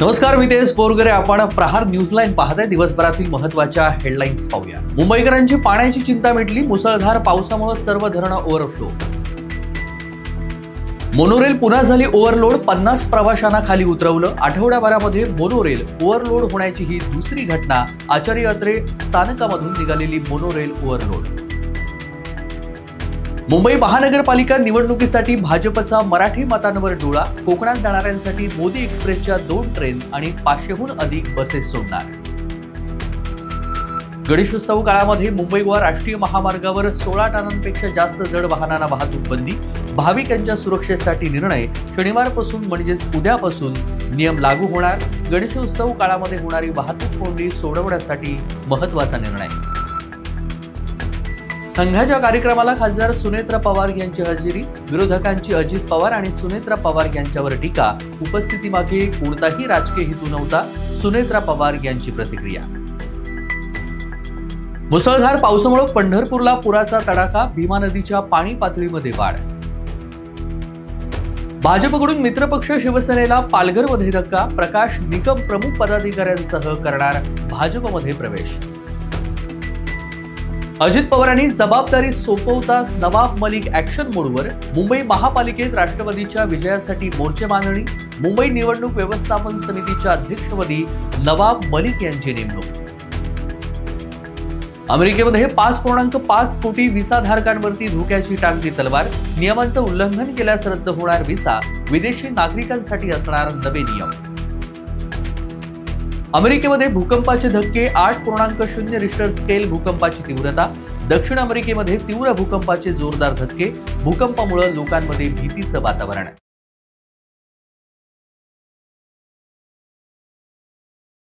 नमस्कार, मी तेज पोरगरे. आपण प्रहार न्यूजलाईन पाहताय. दिवसभरातील महत्त्वाच्या हेडलाईन्स पाहूया. मुंबईकरांची पाण्याची चिंता मिटली. मुसळधार पावसामुळे सर्व धरणं ओव्हरफ्लो. मोनोरेल पुन्हा झाली ओव्हरलोड. 50 प्रवाशांना खाली उतरवलं. आठवड्याभरामध्ये मोनोरेल ओव्हरलोड होण्याची ही दुसरी घटना. आचार्य अत्रे स्थानकामधून निघालेली मोनोरेल ओव्हरलोड. मुंबई महानगरपालिका निवडणुकीसाठी भाजपचा मराठी मतांवर डोळा. कोकणात जाणाऱ्यांसाठी मोदी एक्सप्रेसच्या 2 ट्रेन आणि 500हून अधिक बसेस सोडणार. गणेशोत्सव काळामध्ये मुंबई गोवा राष्ट्रीय महामार्गावर 16 टनांपेक्षा जास्त जड वाहनांना वाहतूक बंदी. भाविकांच्या सुरक्षेसाठी निर्णय. शनिवारपासून म्हणजेच उद्यापासून नियम लागू होणार. गणेशोत्सव काळामध्ये होणारी वाहतूक कोंडी सोडवण्यासाठी महत्त्वाचा निर्णय. संघाच्या कार्यक्रमाला खासदार सुनेत्रा पवार यांची हजेरी. विरोधकांची अजित पवार आणि सुनेत्रा पवार यांच्यावर टीका. उपस्थितीमागे कोणताही राजकीय हेतू नव्हता. सुनेत्रा पवार यांची प्रतिक्रिया. मुसळधार पावसामुळे पंढरपूरला पुराचा तडाखा. भीमा नदीच्या पाणी पातळीमध्ये वाढ. भाजपकडून मित्रपक्ष शिवसेनेला पालघरमध्ये धक्का. प्रकाश निकम प्रमुख पदाधिकाऱ्यांसह करणार भाजपमध्ये प्रवेश. अजित पवारांनी जबाबदारी सोपवताच नवाब मलिक ऍक्शन मोडवर. मुंबई महापालिकेत राष्ट्रवादीच्या विजयासाठी मोर्चे बांधणी. मुंबई निवडणूक व्यवस्थापन समितीच्या अध्यक्षपदी नवाब मलिक यांची नेमणूक. अमेरिकेमध्ये 5.5 कोटी व्हिसाधारकांवरती धोक्याची टांगती तलवार. नियमांचं उल्लंघन केल्यास रद्द होणार व्हिसा. विदेशी नागरिकांसाठी असणार नवे नियम. अमेरिकेमध्ये भूकंपाचे धक्के. 8.0 रिश्टर स्केल भूकंपाची तीव्रता. दक्षिण अमेरिकेमध्ये तीव्र भूकंपाचे जोरदार धक्के. भूकंपामुळे लोकांमध्ये भीतीचं वातावरण.